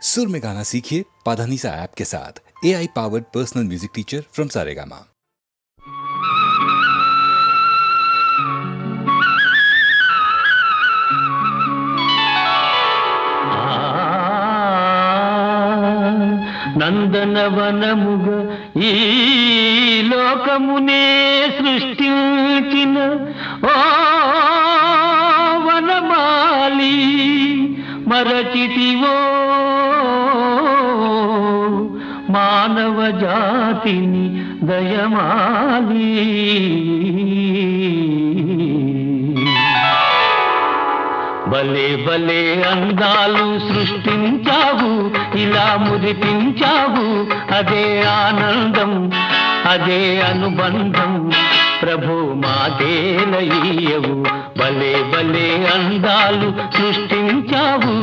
सुर में गाना सीखिए पाधानीसा ऐप के साथ। AI powered personal music teacher from Saregama. నందనవనముగ ఈ లోకమునే సృష్టించిన ఓ వనమాలి మరచితివో మానవ జాతిని దయమాలి. భలే భలే అందాలు సృష్టించావు, ఇలా మురిపించావు, అదే ఆనందం, అదే అనుబంధం. ప్రభు మాదేలయ్యవు, భలే భలే అందాలు సృష్టించావు.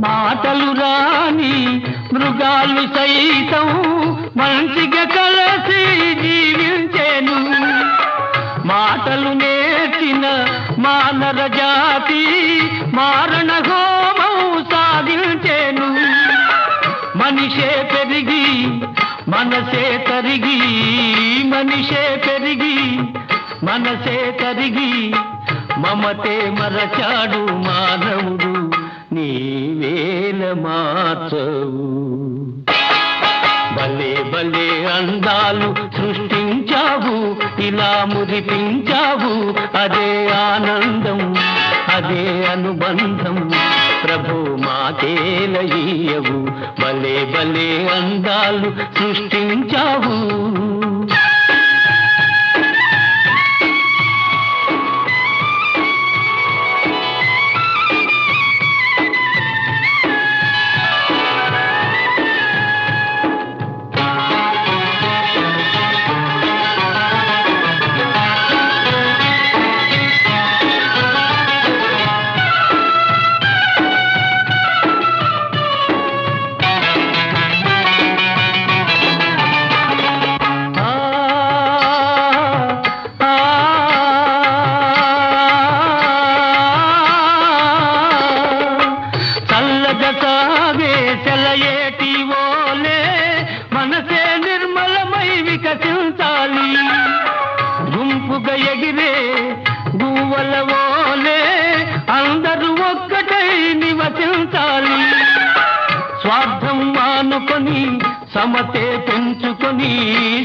మాటలు రాని మృగాలు సైతం మంచిగా కలిసి జీవించేను. మాటలు నేర్చిన మానవ జాతి మారణ హోమం సాగించేను. మనిషే పెరిగి మనసే తరిగి, మనిషే పెరిగి మనసే తరిగి, మమతే మరచాడు మానవుడు, నీవేల మార్చవు. భలే భలే అందాలు సృష్టించావు, ఇలా మురిపించావు, అదే ఆనందం, అదే అనుబంధం. ప్రభు మాతేలయ్యవు, భలే భలే అందాలు సృష్టించావు. సాగే సెలయేటి ఓలే మనసే నిర్మలమై వికసించాలి. గుంపుగా ఎగిరే గువ్వల ఓలే అందరూ ఒక్కటై నివసించాలి. స్వార్థం మానుకొని సమతే పెంచుకొని,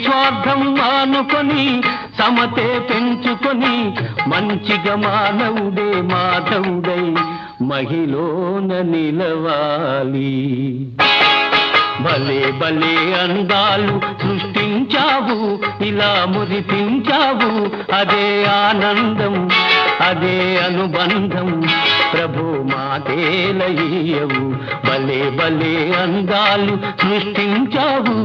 స్వార్థం మానుకొని సమతే పెంచుకొని, మంచిగా మానవుడే మాధవుడై మహిళన నిలవాలి. భలే భలే అందాలు సృష్టించావు, ఇలా మురిపించావు, అదే ఆనందం, అదే అనుబంధం. ప్రభు మాతేలయ్యవు, భలే భలే అందాలు సృష్టించావు.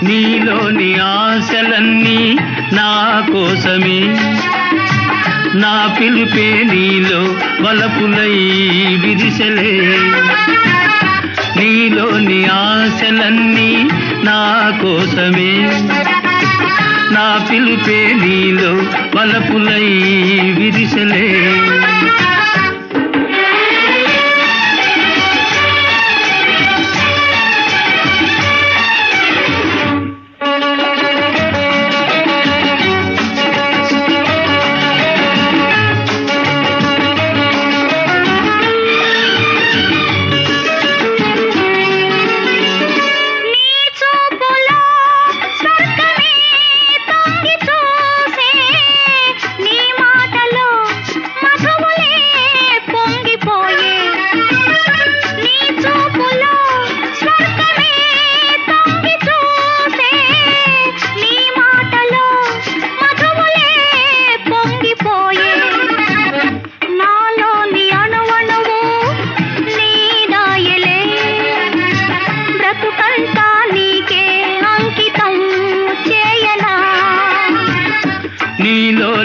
నీలోని ఆశలన్నీ నా కోసమే, నా పిలుపే నీలో వలపులై విరిసెలే. నీలోని ఆశలన్నీ నా కోసమే, నా పిలుపే నీలో వలపులై విరిసెలే.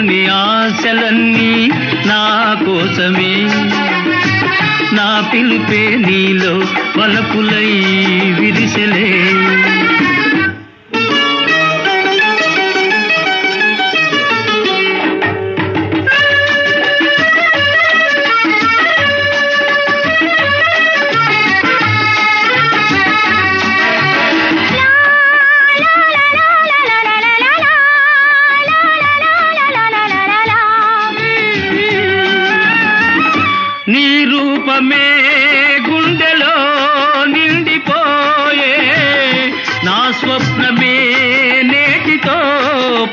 నీలోని ఆశలన్నీ నా కోసమే, నా పిలుపే నీలో వలపులై విరిసెలే. నీ రూపమే గుండెలో నిండిపోయే, నా స్వప్నమే నేటితో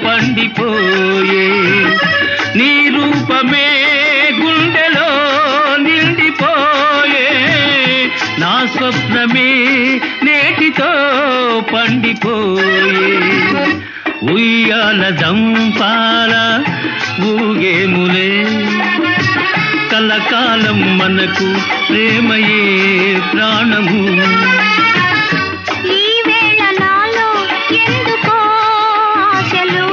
పండిపోయే. నీ రూపమే గుండెలో నిండిపోయే, నా స్వప్నమే నేటితో పండిపోయే. ఉయ్యాల దంపాల ఊగేములే, కలకాలం మనకు ప్రేమయే ప్రాణము. ఈ వేళ నాలో ఎందుకో ఆశలు,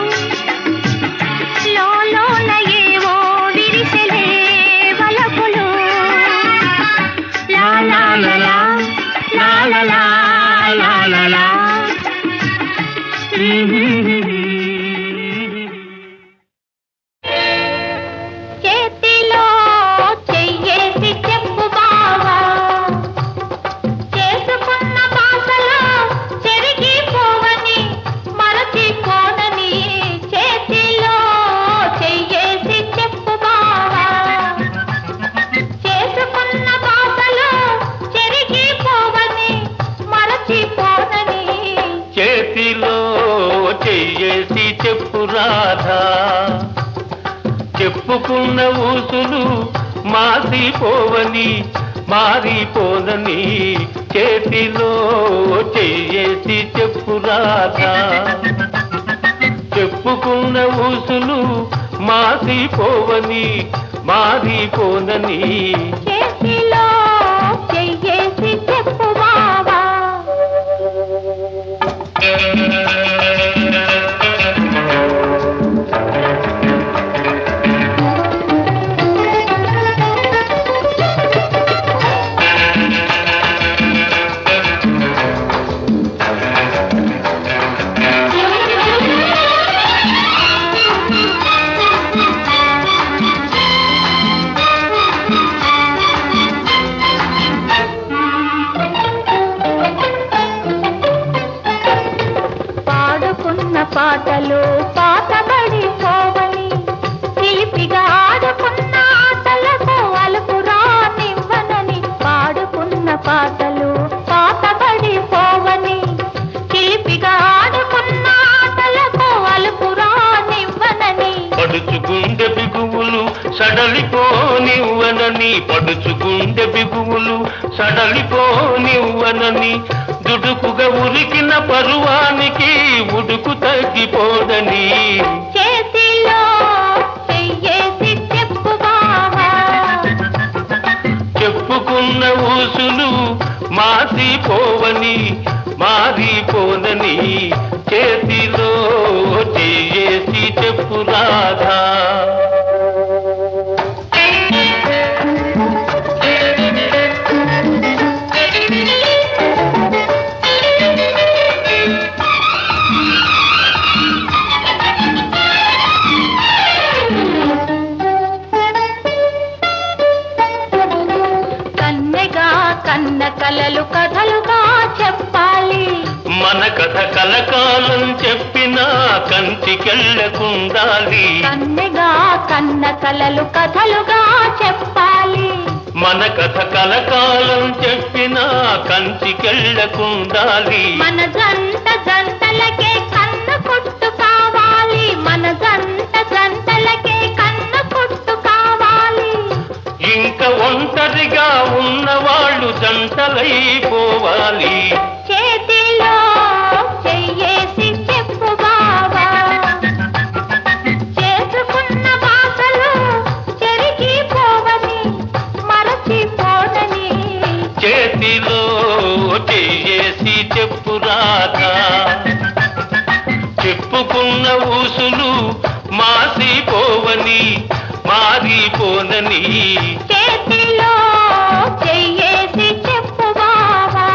లోలోన ఏవో విరిసెలే వలపులు. లా లా లా లా, లా లా లా, లా లా లా. చేతిలో చెయ్యేసి చెప్పు బావా, చేసుకున్న బాసలో చెరిగిపోవని మరచిపోనని. చేతిలో చెయ్యేసి చెప్పు బావా, చేసుకున్న బాసలో చెరిగిపోవని మరచిపోనని. చేతిలో చెయ్యేసి చెప్పు రాధా, చెప్పుకున్న ఊసులు మాసిపోవని మారిపోనని. చేతిలో చెయ్యేసి చెప్పు రాధా, చెప్పుకున్న ఊసులు మాసిపోవని మారిపోనని. చేతిలో చెయ్యేసి చెప్పు బావా. పాడుకున్న పాటలు పాతబడిపోవని, చిలిపిగా ఆడుకున్న ఆటలకు అలుపు రానివ్వనని. పాడుకున్న పాటలు పాతబడిపోవని, చిలిపిగా ఆడుకున్న ఆటలకు అలుపు రానివ్వనని. పడుచుగుండె బిగువులు సడలిపోనివ్వనని, పడుచుగుండె బిగువులు సడలిపోనివ్వనని. దుడుకుగా ఉరికిన పరువానికి ఉడుకు తగ్గిపోదని. చేతిలో చెయ్యేసి చెప్పు బావా, చెప్పుకున్న ఊసులు మాసిపోవని మారిపోనని. చేతిలో చెయ్యేసి చెప్పు రాధా. కన్నెగా కన్న కలలు కథలుగా చెప్పాలి, మన కథ కలకాలం చెప్పినా కంచికెళ్ళకుండాలి. కన్నెగా కన్న కలలు కథలుగా చెప్పాలి, మన కథ కలకాలం చెప్పినా కంచికెళ్ళకుండాలి. మన జంట జంటలకే కన్న కొట్టు కావాలి, మన జంట జంటలకే కన్న కొట్టు కావాలి. ఇంకా ఒంటరిగా ఉన్నవాళ్ళు జంటలైపోవాలి. చేతిలో చెయ్యేసి చెప్పు బావా, చేసుకున్న బాసలు చెరిగిపోవని మరచిపోనని. చేతిలో చెయ్యేసి చెప్పు రాధా, చెప్పుకున్న ఊసులు మాసిపోవని మారిపోనని చేతిలో చెయ్యేసి చెప్పు బావా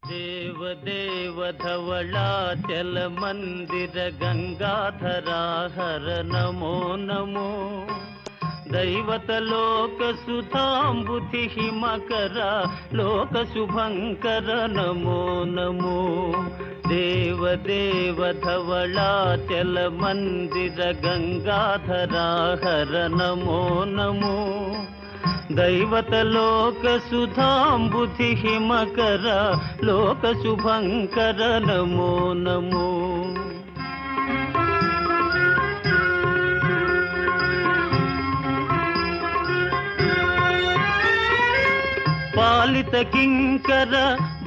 దేవదేవ ధవళాచల మందిర గంగాధరాహర నమో నమో దైవతలోక సుధాంబుధి హిమకర లోక శుభంకర నమో నమో దేవదేవ ధవళాచల మందిర గంగాధరాహర నమో నమో దైవతలోక సుధాంబుధి హిమకర లోక శుభంకర నమో నమో పాలిత కింకర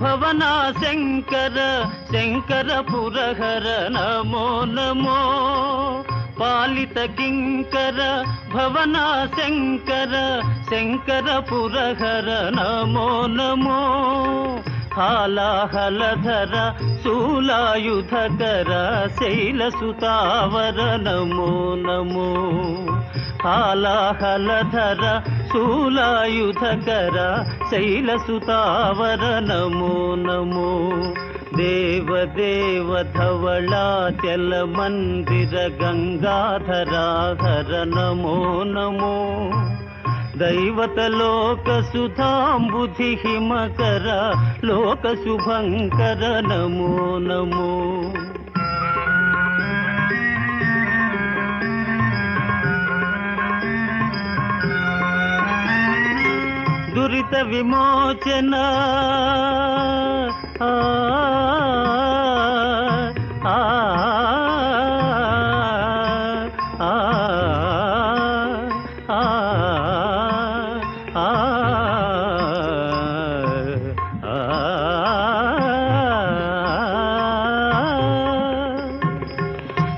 భవనా శంకర శంకర పురహర నమో నమో పాలిత కింకర భవనా శంకర శంకర పురహర నమో నమో హాలాహలధర శూలాయుధకర శైలసుతావర నమో నమో హాలాహలధర శూలాయుధకర శైలసుతావర నమో నమో దేవదేవ ధవళాచల మందిర గంగాధరాహర నమో నమో దైవతలోక సుధాంబుధి హిమకర లోక శుభంకర నమో నమో దురిత విమోచన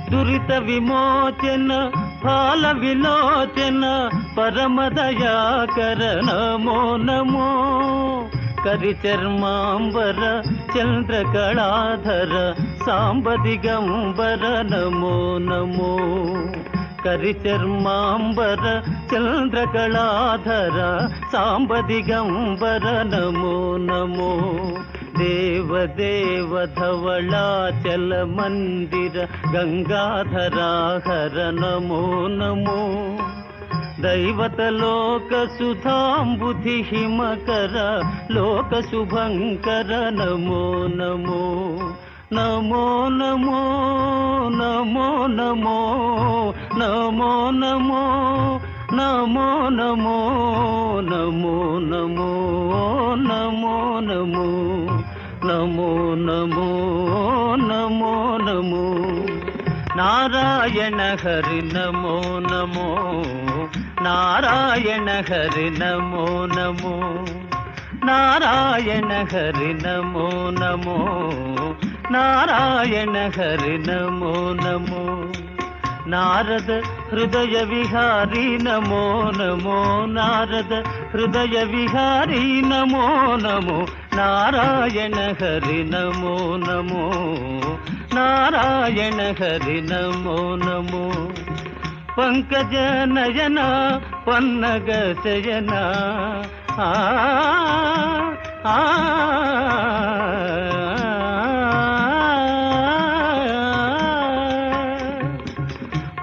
దురిత విమోచన ఫాల విలోచన పరమదయాకర నమో నమో కరిచర్మాంబర చంద్రకళాధర సాంబదిగంబర నమో నమో కరిచర్మాంబర చంద్రకళాధర సాంబదిగంబర నమో నమో దేవదేవ ధవళాచల మందిర గంగాధరాహర నమో నమో దైవతలోక సుధాంబుధి హిమకర లోక శుభంకర నమో నమో నమో నమో నమో నమో నమో నమో నమో నమో నమో నమో నమో నమో నమో నమో నమో నమో నారాయణ హరి నమో నమో నారాయణ హరి నమో నమో నారాయణ హరి నమో నమో నారాయణ హరి నమో నమో నారద హృదయ విహారీ నమో నమో నారద హృదయ విహారీ నమో నమో నారాయణ హరి నమో నమో నారాయణ హరి నమో నమో పంకజ నయన పన్నగ శయన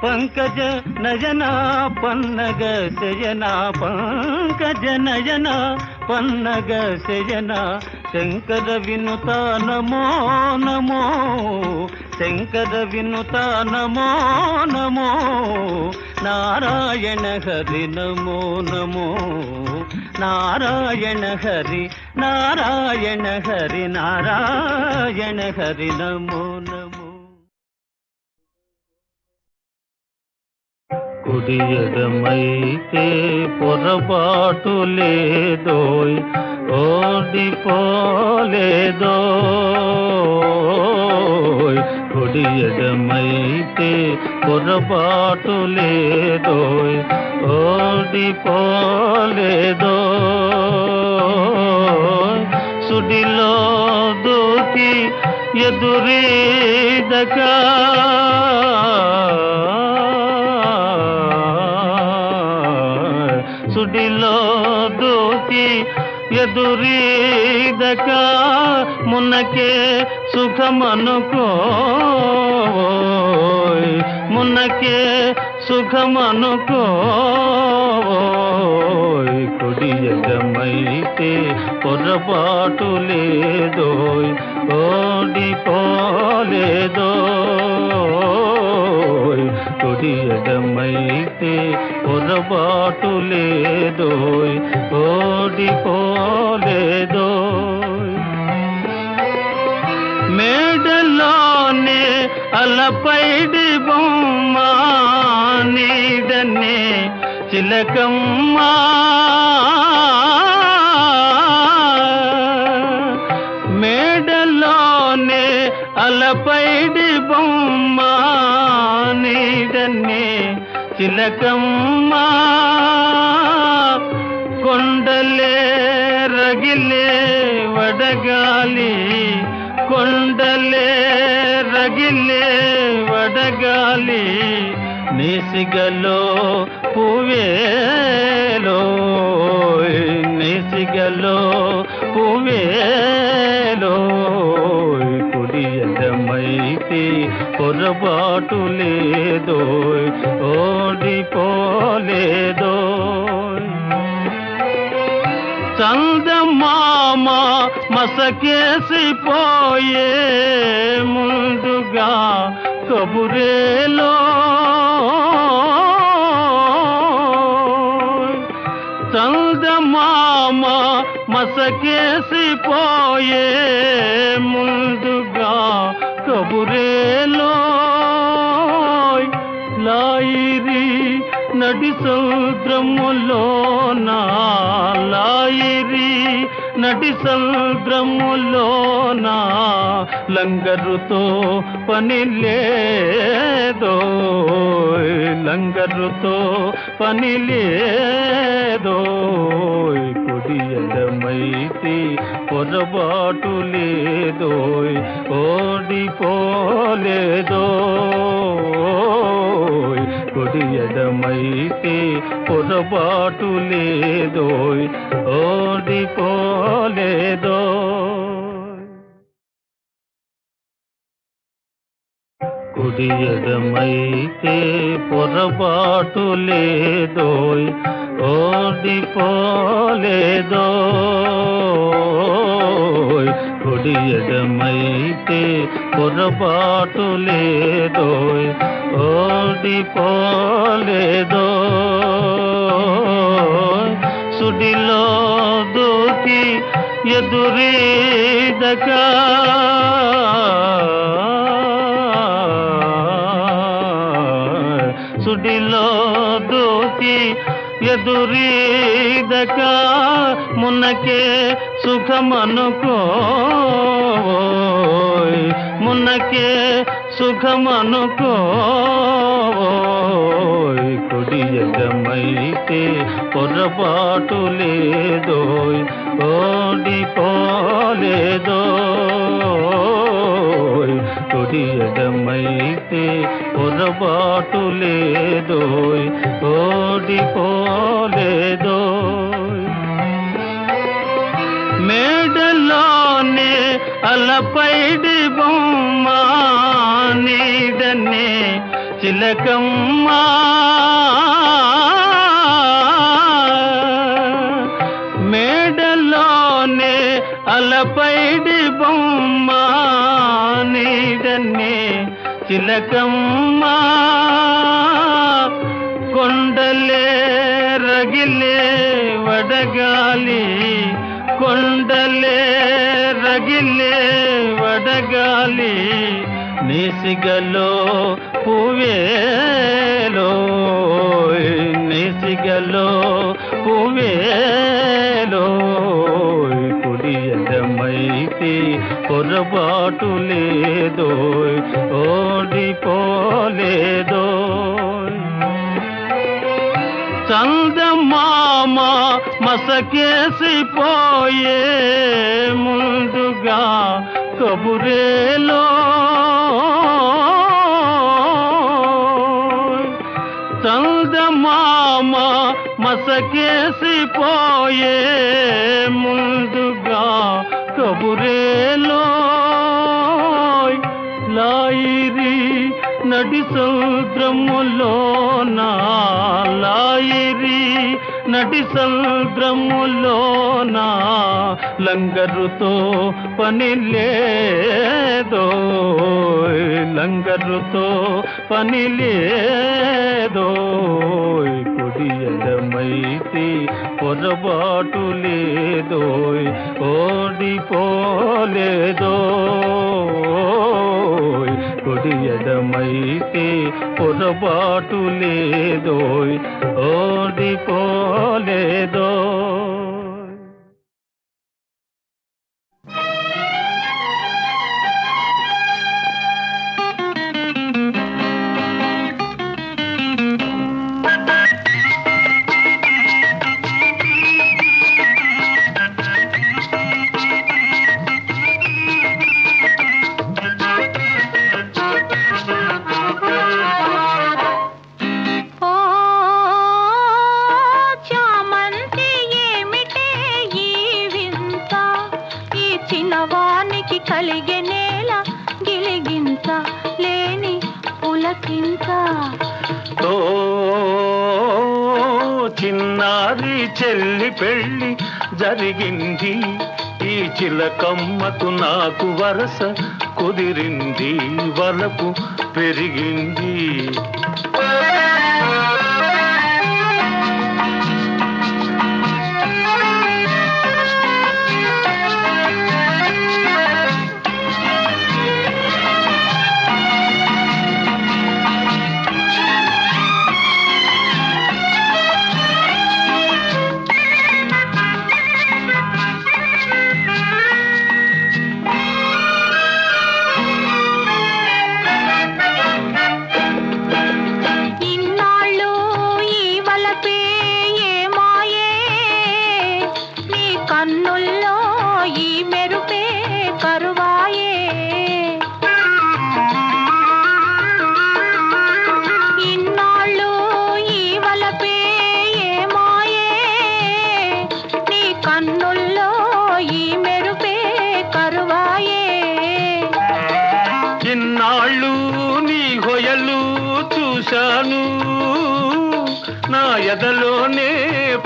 పంకజ నయన పన్నగ శయన పంకజ నయన పన్నగ శయన శంకర వినుత నమో నమో శంకర వినుత నమో నమో నారాయణ హరి నమో నమో నారాయణ హరి నారాయణ హరి నారాయణ హరి నమో నమో కుడి ఎడమైతే పొరపాటు లేదోయ్ ఓడిపోలేదోయ్ కుడి ఎడమైతే పొరపాటు లేదోయ్ ఓడిపోలేదోయ్ సుడిలో ఎదురీదగా సుడిలో దూకి ఎదురీదక మున్నకే సుఖమనుకోయ్ మున్నకే సుఖమనుకోయ్ కుడి ఎడమైతే పొరపాటు లేదోయ్ ఓడిపోలేదోయ్ కుడి ఎడమైతే పొరపాటు లేదోయ్ ఓడిపోలేదోయ్ మేడలోనే అలపైడి బొమ్మ నీడనే చిలకమ్మ మేడలోనే అలపైడి బొమ్మ నీడనే చిలకమ్మ కొండలే రగిలే వడగాలి కొండలే రగిలే వడగాలి నేసిగలో పువేలో నేసిగలో పువేలో కుడి ఎడమైతే పొరపాటు లేదోయ్ ఓడిపోలేదోయ్ చందమామ మసకేసిపోయే ముందుగా కబురేలో చందమామ మసకేసిపోయే ముందుగా కబురేలో లాయిరి నడి సముద్రములోన లాయిరి నడి సముద్రములోన లంగరుతో పని లేదోయ్ లంగరుతో పని లేదోయ్ కుడి ఎడమైతే పొరపాటు లేదోయ్ ఓడిపోలేదోయ్ కుడి ఎడమైతే పొరపాటు లేదోయ్ ఓడిపోలేదోయ్ కుడి ఎడమైతే పొరపాటు లేదోయ్ ఓడిపోలేదోయ్ కుడి ఎడమైతే పొరపాటు లేదోయ్ ఓడిపోలేదోయ్ సుడిలో దూకి ఎదురీదగా సుడిలో దూకి ఎదురీదక మున్నకే సుఖమనుకోయ్ మున్నకే సుఖమనుకోయ్ కుడి ఎడమైతే పొరపాటు లేదోయ్ ఓడిపోలేదోయ్ కుడి ఎడమైతే పొరపాటు లేదోయ్ ఓడిపోలేదోయ్ మేడలోనే అలపైడి బొమ్మ నీడనే చిలకమ్మ మేడలోనే అలపైడి బొమ్మ నీడనే చిలకమ్మ కొండలే రగిలే వడగాలి కొండలే రగిలే వడగాలి నేసిగలో పువేలో నేసిగలో పువేలో కుడి ఎడమైతే పొరపాటు లేదోయ్ ఓడిపోలేదోయ్ చందమామ మసకేసిపోయే ముందుగా కబురేలో చందమామ మసకేసిపోయే ముందుగా కబురేలో లాయిరి నడి సముద్రములోన లాయిరి నడి సముద్రములోన లంగరుతో పని లేదో లంగరుతో పని లేదో కుడి ఎడమైతే పొరబాటు లేదో ఓడిపోలేదో కుడి ఎడమైతే పొరబాటు లేదో ఓడిపోలేదో. కలిగే నేల గిలిగింత లేని పులకింత ఓ చిన్నారి చెల్లి పెళ్ళి జరిగింది ఈ చిలకమ్మకు నాకు వరస కుదిరింది వలపు పెరిగింది. ఇన్నాళ్ళు నీ హొయలు చూశాను నా ఎదలోనే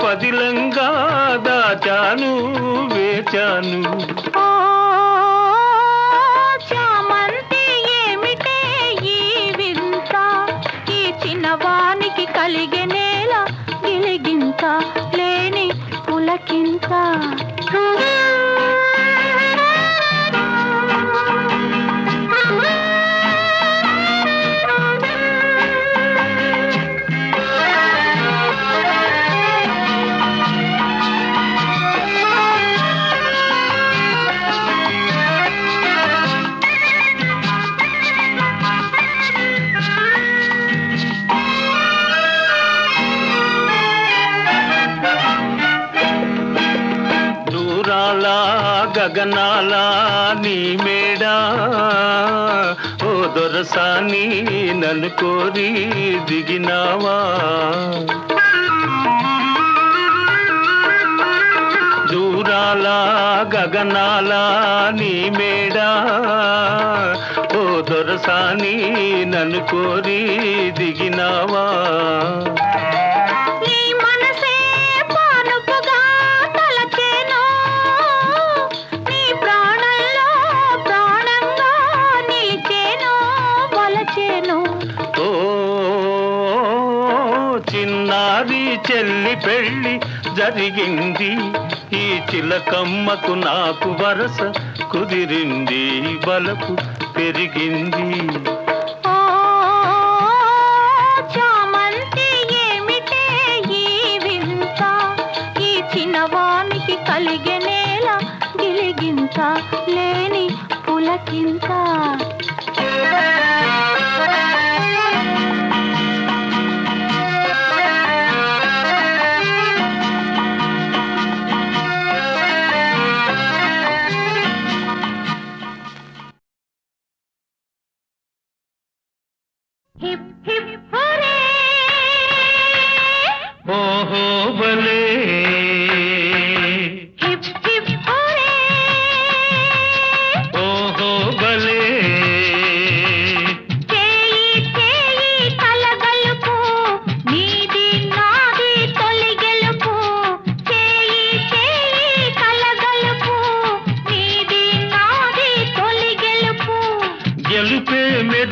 పదిలంగా దాచాను వేచాను. చామంతి ఏమిటే ఈ వింత ఈ చిన్నవానికి కలిగే నేల గిలిగింత లేని పులకింత. గగనాల నీ మేడా ఓ దొరసాని నన్ను కోరి దిగినావా. దూరాల గగనాల నీ మేడా ఓ దొరసాని నన్ను కోరి దిగినావా. చిన్నారి చెల్లి పెళ్ళి జరిగింది ఈ చిలకమ్మకు నాకు వరస కుదిరింది బలపు పెరిగింది. చామంతి ఏమిటే ఈ వింత ఈ చిన్నవానికి కలిగే నేల గిలిగింత లేని పులకింత.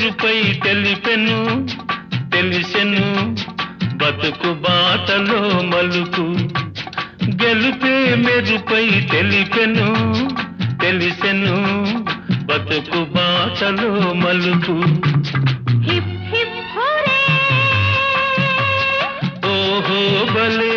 మెరుపై తెలిపెను తెలిసెను బతుకు బాటలో మలుపు గెలుపే మెరుపై తెలిపెను తెలిసెను బతుకు బాటలో మలుపు హిప్ హిప్ హోరే ఓహో బలే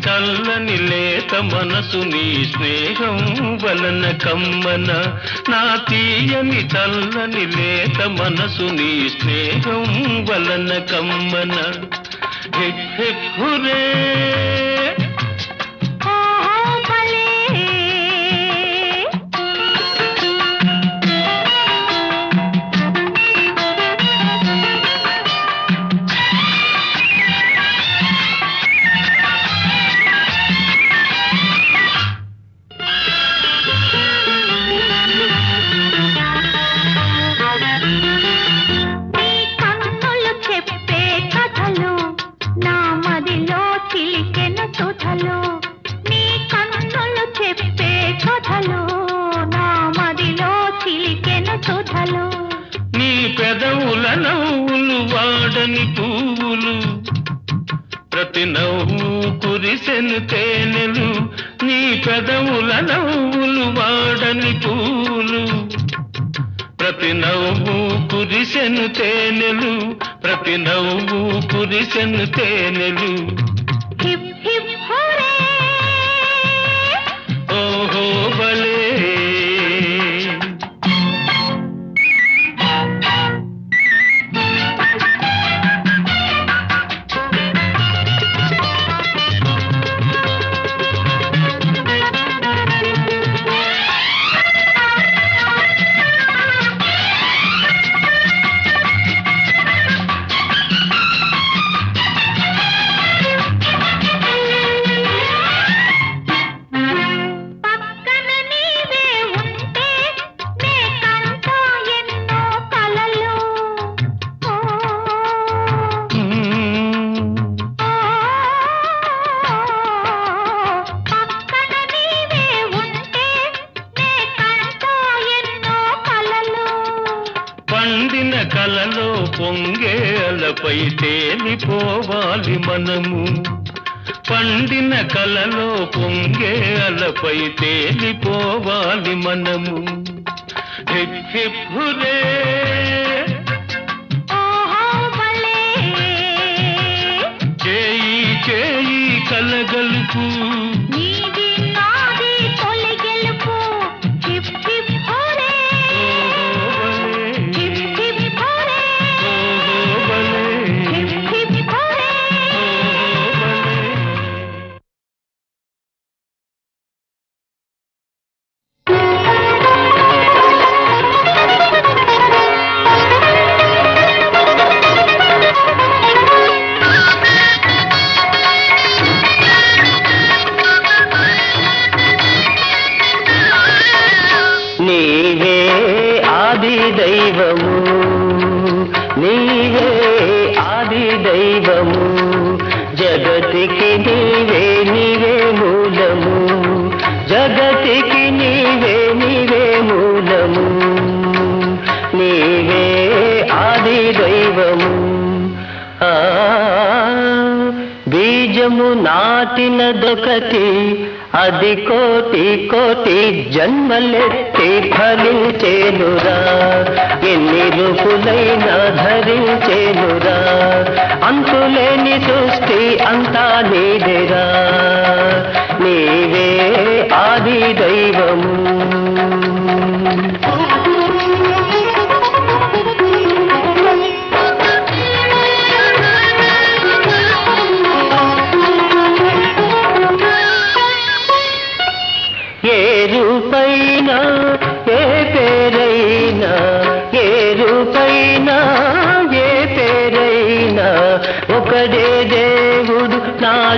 చల్లని లేత మనసు నీ స్నేహం వలన కమ్మన నా తీయని చల్లని లేత మనసు నీ స్నేహం వలన కమ్మన హిప్ హిప్ హురే నీ పెదవుల నవ్వులు వాడని పువ్వులు ప్రతి నవ్వు కురిసెను తేనెలు నీ పెదవుల నవ్వులు వాడని పువ్వులు ప్రతి నవ్వు కురిసెను తేనెలు ప్రతి నవ్వు కురిసెను తేనెలు హిప్ హిప్ హోరే ఓహో బలే పండిన కలలో పొంగే అలపై తేలిపోవాలి మనము పండిన కలలో పొంగే అలపై తేలిపోవాలి మనము హిప్ హిప్ హురే చేయి చేయి కలగలుపు నీవే ఆది దైవము నీవే ఆది దైవము జగతికి నీవే నీవే మూలము జగతికి నీవే నీవే మూలము నీవే ఆది దైవము బీజము నాటినదొకటి అది కోటి కోటి జన్మలెత్తి ఫలించేనురా ఎన్ని రూపులైనా ధరించేనురా అంతులేని సృష్టి అంతా నీదేరా నీవే ఆది దైవము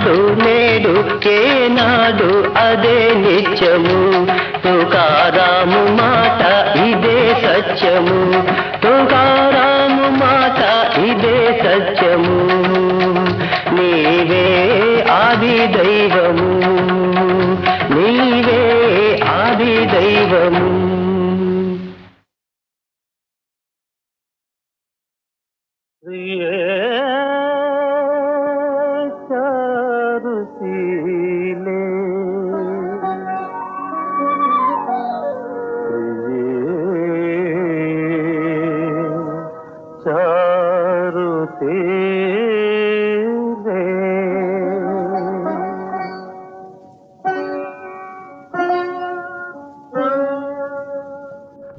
నాడు నేడు ఏనాడు అదే నిత్యము తుకారాము మాట ఇదే సత్యము తుకారాము మాట ఇదే సత్యము నీవే ఆది దైవము నీవే ఆది దైవము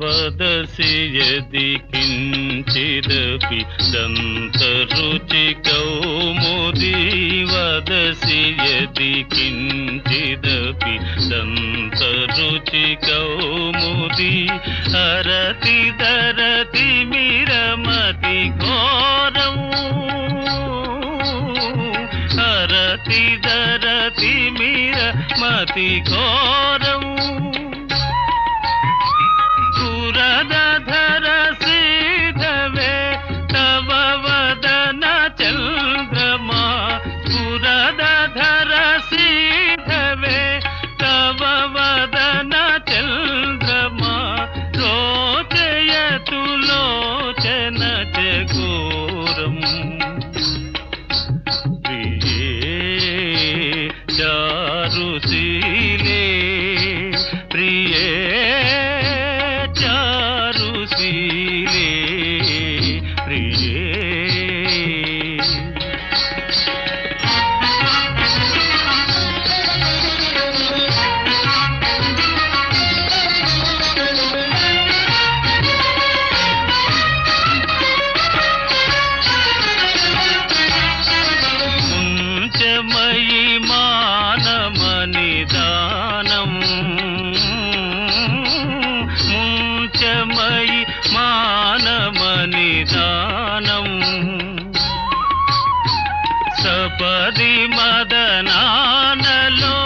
वदसि यदि किञ्चिदपि दन्तरुचिकौमुदी वदसि यदि किञ्चिदपि दन्तरुचिकौमुदी हरति दरति मिरमति घोरम् हरति दरति मिरमति घोरम् धर सीधवे तव वदन चन्द्रमा धर सीधवे तव वदन चन्द्रमा रोचयतु लोचन चकोरम् प्रिये चारुशीले प्रिये चारुशीले प्रिये मुञ्चमयि मानमनिदानम् मुञ्चमयि मानमनिदानम् सपदि मदनानलो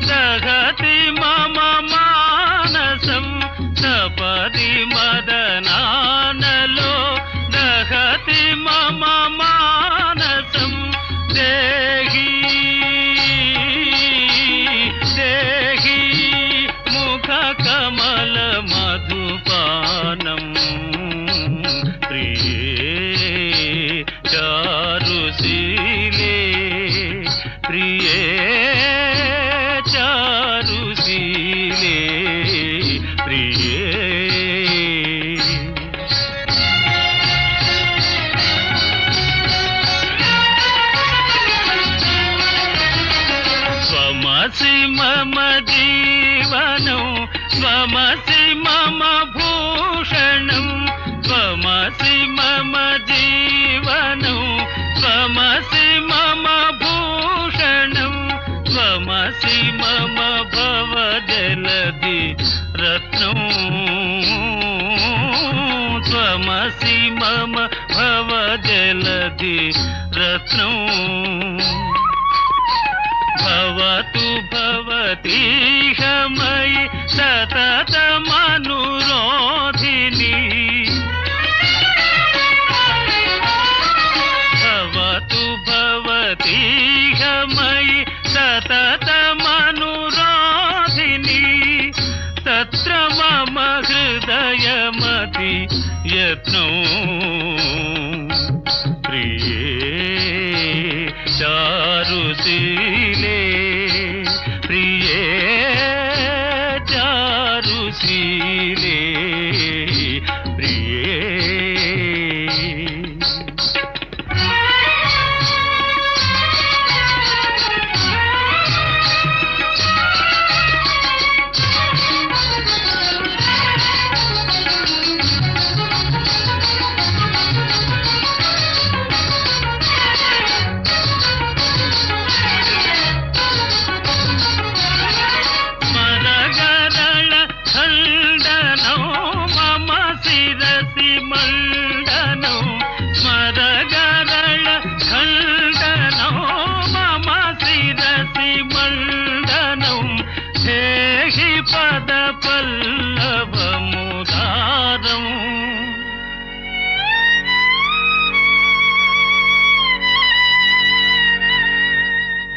दहति मम मानसं सपदि मदनानलो दहति मम मानसं देहि देहि मुखकमल मधुपानम् प्रिये चारुशीले प्रिये चारुशीले प्रिये स्वमसि मम जीवनं स्वमसि मम भूषणं स्वमसि मम जीवनं स्वमसि मम भूषणं स्वमसि मम भवजलधि रत्नं स्वमसि मम भवजलधि रत्नं भवतु भवतीह मयि सततमनुरोधिनी भवतु भवतीह मयि सततमनुरोधिनी तत्र मम हृदयमति यत्नो प्रिये चारुशीले प्रिये चारुशीले प्रिये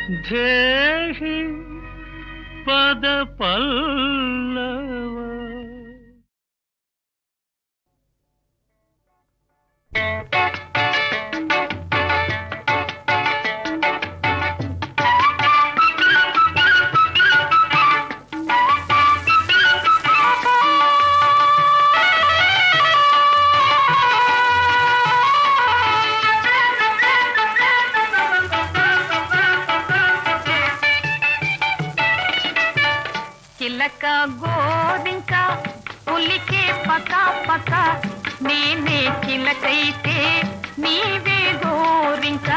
ధేహి పద పల్లవ. చిలక గోరింక పులికే పక పక నేనే చిలకైతే నీవే గోరింక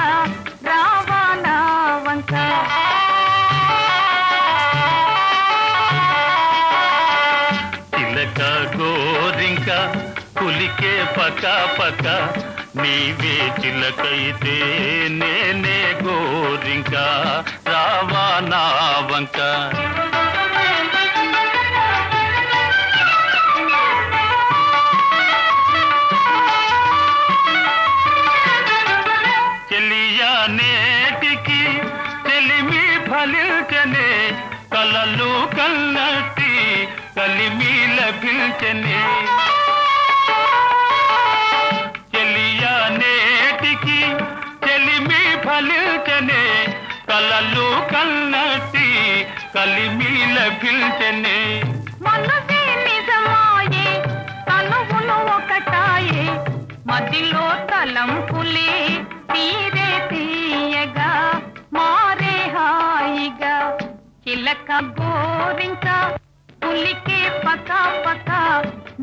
రావాలా వంక. చిలక గోరింక పులికే పక పక నీవే చిలకైతే నేనే గోరింక రావా నా వంక. చెలియా నేటికి చెలిమి ఫలించనే కలలు కన్నట్టి కలిమి లభించనే. చెలియా నేటికి చెలిమి ఫలించనే కలలు కన్నట్టి కలిమి లభించనే. మనసే నిజమాయే తనువులు ఒకటాయే మదిలో తలంపులే తీరే తీయగా మారే హాయిగా. చిలక గోరింక పులికే పక పక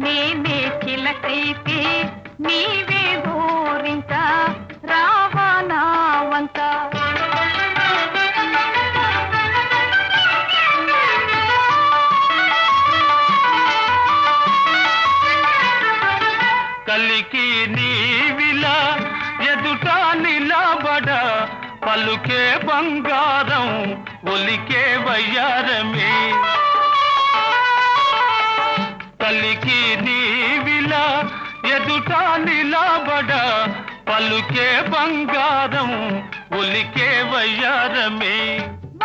నేనే చిలకైతే నీవే గోరింక రావా నా వంక. కలికి నీవిలా ఎదుట నిలబడ పలుకే బంగారం ఒలికే వయ్యారమే. కలికి నీవిలా ఎదుట నిలబడ పలుకే బంగారం ఒలికే వయ్యారమే.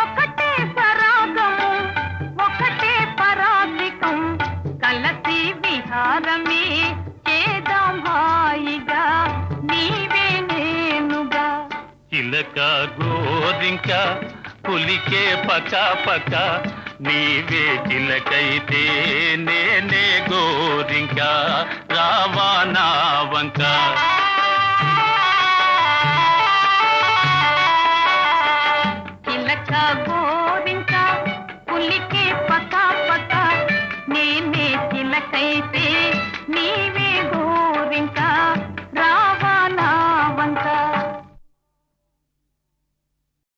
ఒకటే పరాగము ఒకటే పరాధికం కలసి విహారమే చేద్దాం హాయిగా నీవే నేనుగా. చిలక గోరింక పులికే పక పక నీవే చిలకైతే నేనే గోరింక రావా నా వంక. చిలక గోరింక పులికే పక పక నేనే చిలకైతే నీవే